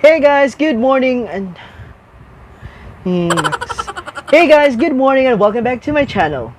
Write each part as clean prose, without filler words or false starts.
Hey guys, good morning and Naks. Hey guys, good morning and welcome back to my channel.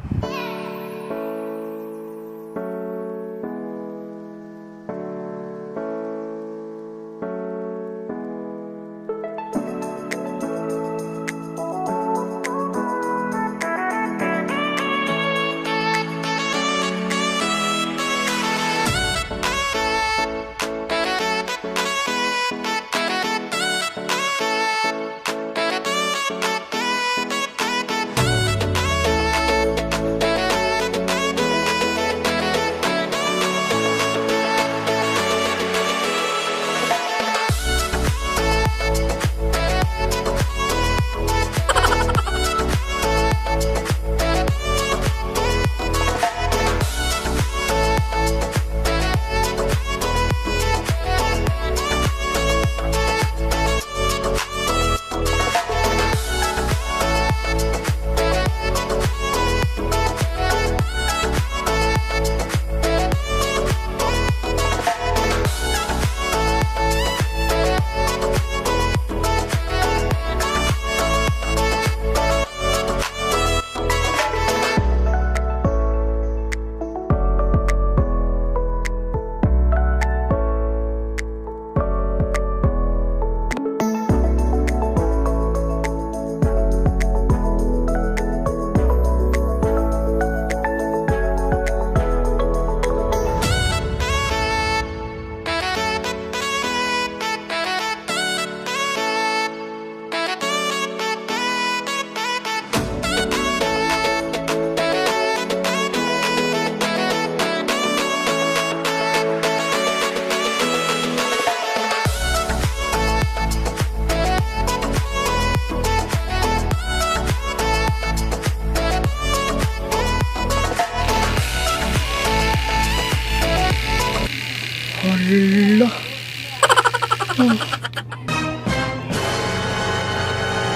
Hala.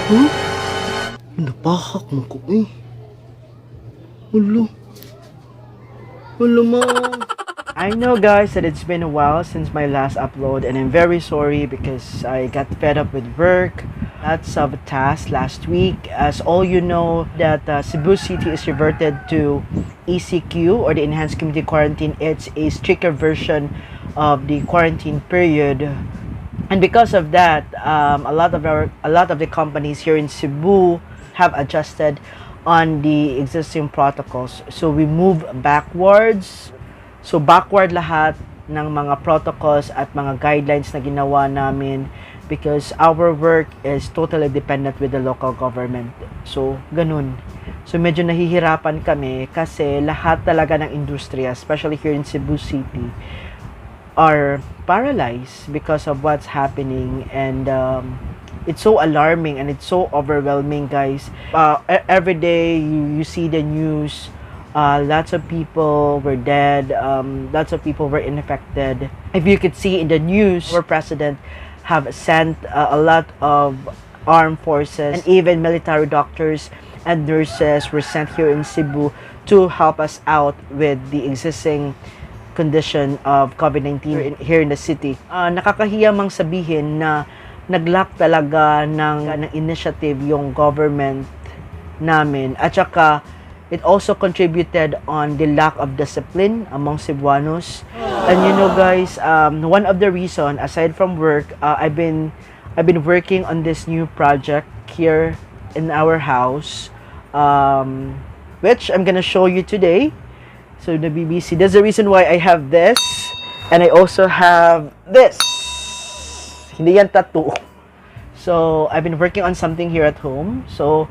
Huh? Napahak mo ko eh. Hala. Hala ma. I know guys that it's been a while since my last upload and I'm very sorry because I got fed up with work. Lots of tasks last week. As all you know that Cebu City is reverted to ECQ or the Enhanced Community Quarantine. It's a stricter version of the quarantine period. And because of that, a lot of the companies here in Cebu have adjusted on the existing protocols. So we move backwards. So backward lahat ng mga protocols at mga guidelines na ginawa namin because our work is totally dependent with the local government. So ganun. So medyo nahihirapan kami kasi lahat talaga ng industriya, especially here in Cebu City, are paralyzed because of what's happening, and it's so alarming and it's so overwhelming, guys. Every day you see the news. Lots of people were dead. Lots of people were infected. If you could see in the news, our president have sent a lot of armed forces and even military doctors and nurses were sent here in Cebu to help us out with the existing condition of COVID-19 here in the city. Nakakahiya mang sabihin na nag-lack talaga ng initiative yung government namin, at saka it also contributed on the lack of discipline among Cebuanos. And you know guys, one of the reason aside from work, I've been working on this new project here in our house, which I'm gonna show you today. So the BBC, that's the reason why I have this, and I also have this. Hindi yan tattoo. So I've been working on something here at home. So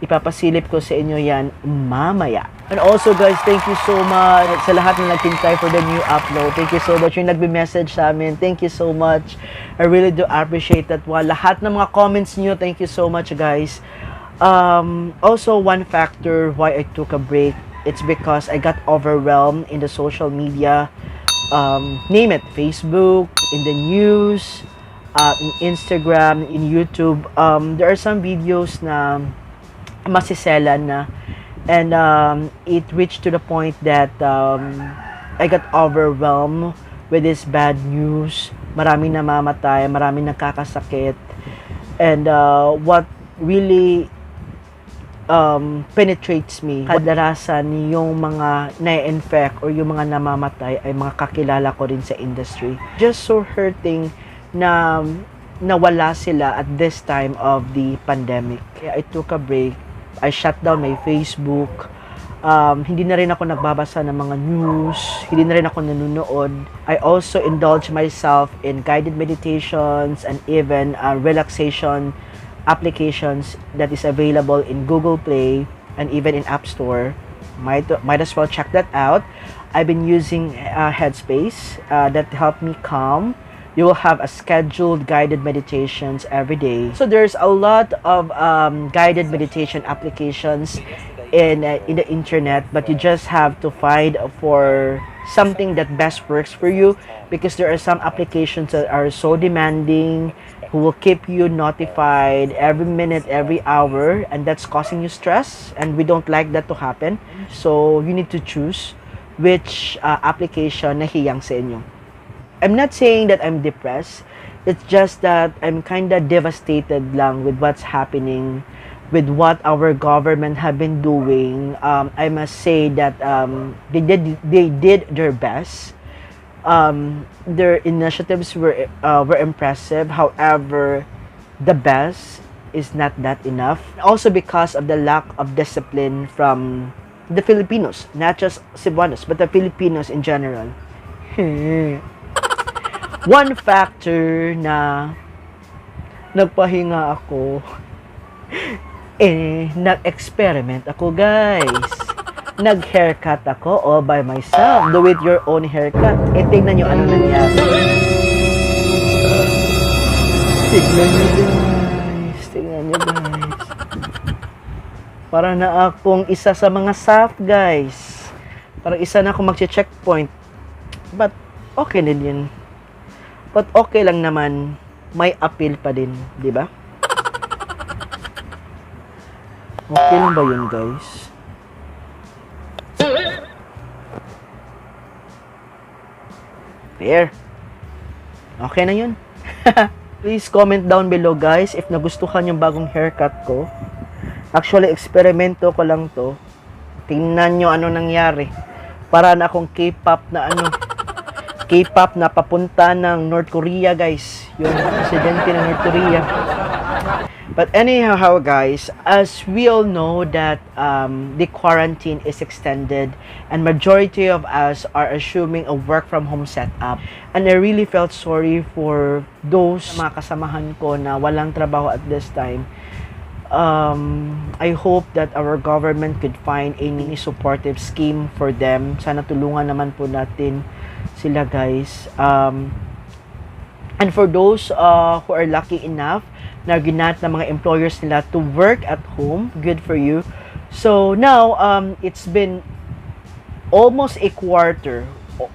ipapasilip ko sa inyo yan mamaya. And also guys, thank you so much sa lahat na nagtintay for the new upload. Thank you so much. Yung nagbe-message sa amin, thank you so much. I really do appreciate that. Lahat ng mga comments niyo, thank you so much guys. Also, one factor why I took a break, it's because I got overwhelmed in the social media. Name it, Facebook, in the news, in Instagram, in YouTube. There are some videos na masiselan na, and it reached to the point that I got overwhelmed with this bad news. Maraming namamatay, maraming nakakasakit. And what really penetrates me, kadalasan yung mga na-infect or yung mga namamatay ay mga kakilala ko rin sa industry. Just so hurting na nawala sila at this time of the pandemic. Kaya I took a break. I shut down my Facebook. Hindi na rin ako nagbabasa ng mga news. Hindi na rin ako nanonood. I also indulge myself in guided meditations and even relaxation applications that is available in Google Play and even in App Store. Might as well check that out. I've been using Headspace that helped me calm. You will have a scheduled guided meditations every day. So there's a lot of guided meditation applications in the internet, but you just have to find for something that best works for you, because there are some applications that are so demanding, who will keep you notified every minute, every hour, and that's causing you stress, and we don't like that to happen. So you need to choose which application na hiyang sa inyo. I'm not saying that I'm depressed. It's just that I'm kind of devastated lang with what's happening, with what our government have been doing. I must say that they did their best. Their initiatives were impressive. However, the best is not that enough. Also because of the lack of discipline from the Filipinos, not just Cebuanos, but the Filipinos in general. One factor na nagpahinga ako, nag-experiment ako, guys. Nag-haircut ako all by myself. Do it your own haircut. Tingnan nyo ano nangyari. Tingnan nyo, guys. Tingnan nyo, guys. Para na akong isa sa mga SAF, guys. Parang isa na akong mag-checkpoint. But, okay din yun. But okay lang naman, may appeal pa din, di ba? Okay lang ba yun, guys? There. Okay na yun. Please comment down below, guys, if nagustuhan yung bagong haircut ko. Actually, eksperimento ko lang to. Tingnan nyo ano nangyari. Para na akong K-pop na K-pop na papunta ng North Korea, guys. Yung presidente ng North Korea. But anyhow, guys, as we all know that the quarantine is extended and majority of us are assuming a work from home setup. And I really felt sorry for those mga kasamahan ko na walang trabaho at this time. I hope that our government could find any supportive scheme for them. Sana tulungan naman po natin sila, guys. And for those who are lucky enough na ginat ng mga employers nila to work at home, good for you. So now, it's been almost a quarter,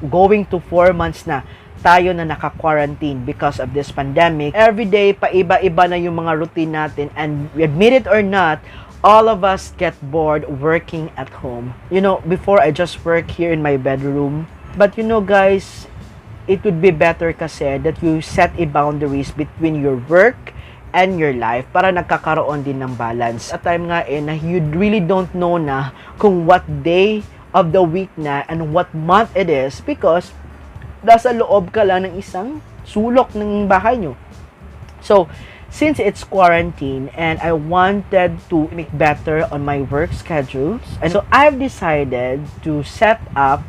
going to 4 months na tayo na naka-quarantine because of this pandemic. Every day, paiba-iba na yung mga routine natin, and admit it or not, all of us get bored working at home. You know, before I just work here in my bedroom. But you know, guys, it would be better kasi that you set a boundaries between your work and your life para nagkakaroon din ng balance. At time nga na you really don't know na kung what day of the week na and what month it is, because nasa loob ka lang ng isang sulok ng bahay nyo. So, since it's quarantine and I wanted to make better on my work schedules, and so I've decided to set up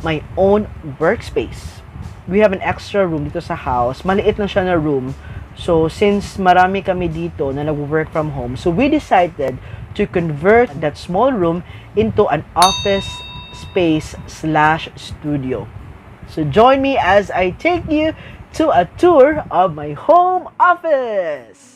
my own workspace. We have an extra room dito sa house. Maliit lang siya na room. So, since marami kami dito na nag-work from home, so we decided to convert that small room into an office space/studio. So, join me as I take you to a tour of my home office.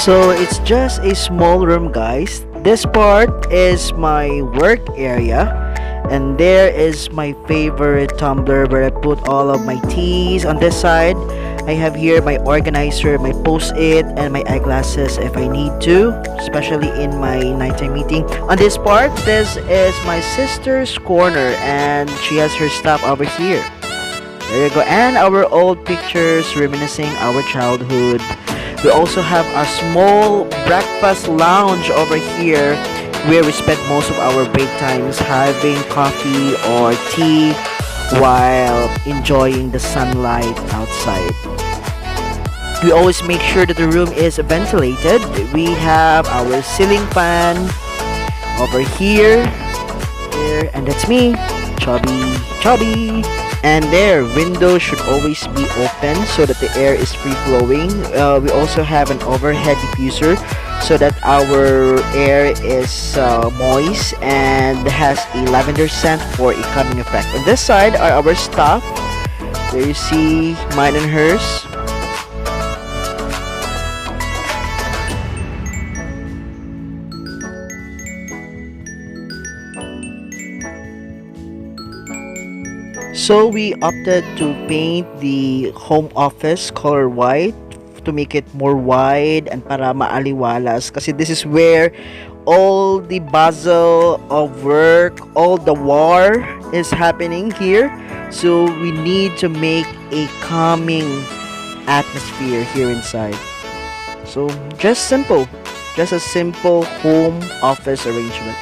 So it's just a small room, guys. This part is my work area, and there is my favorite tumbler where I put all of my teas. On this side, I have here my organizer, my post-it, and my eyeglasses if I need to, especially in my nighttime meeting. On this part, this is my sister's corner, and she has her stuff over here. There you go. And our old pictures reminiscing our childhood. We also have a small breakfast lounge over here where we spend most of our break times having coffee or tea while enjoying the sunlight outside. We always make sure that the room is ventilated. We have our ceiling fan over here, and that's me, chubby. And their window should always be open so that the air is free flowing. We also have an overhead diffuser so that our air is moist and has a lavender scent for a calming effect. On this side are our stuff. There you see mine and hers. So we opted to paint the home office color white to make it more wide and para maaliwalas, kasi this is where all the bustle of work, all the war is happening here. So we need to make a calming atmosphere here inside. So just a simple home office arrangement.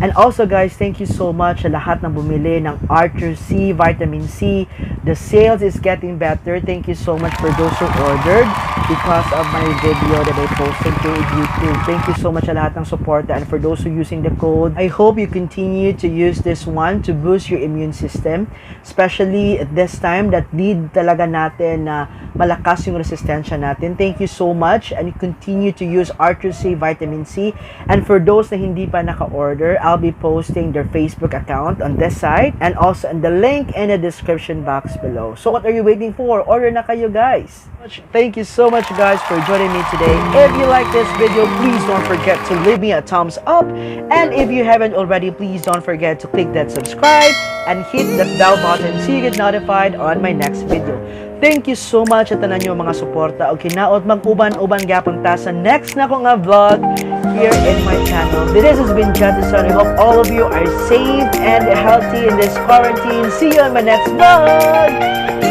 And also guys, thank you so much sa lahat ng bumili ng Archer C, Vitamin C. The sales is getting better. Thank you so much for those who ordered because of my video that I posted to YouTube. Thank you so much sa lahat ng support, and for those who using the code, I hope you continue to use this one to boost your immune system, especially at this time that need talaga natin na malakas yung resistensya natin. Thank you so much, and you continue to use Archer C, Vitamin C. And for those na hindi pa naka-order, I'll be posting their Facebook account on this side and also in the link in the description box below. So what are you waiting for? Order na kayo, guys. Thank you so much guys for joining me today. If you like this video, please don't forget to leave me a thumbs up, and if you haven't already, please don't forget to click that subscribe and hit that bell button so you get notified on my next video. Thank you so much at tanan nyo mga suporta o kinaot mag-uban-uban gapang ta sa next na ko nga vlog here in my channel. This has been Jetison. I hope all of you are safe and healthy in this quarantine. See you on my next vlog!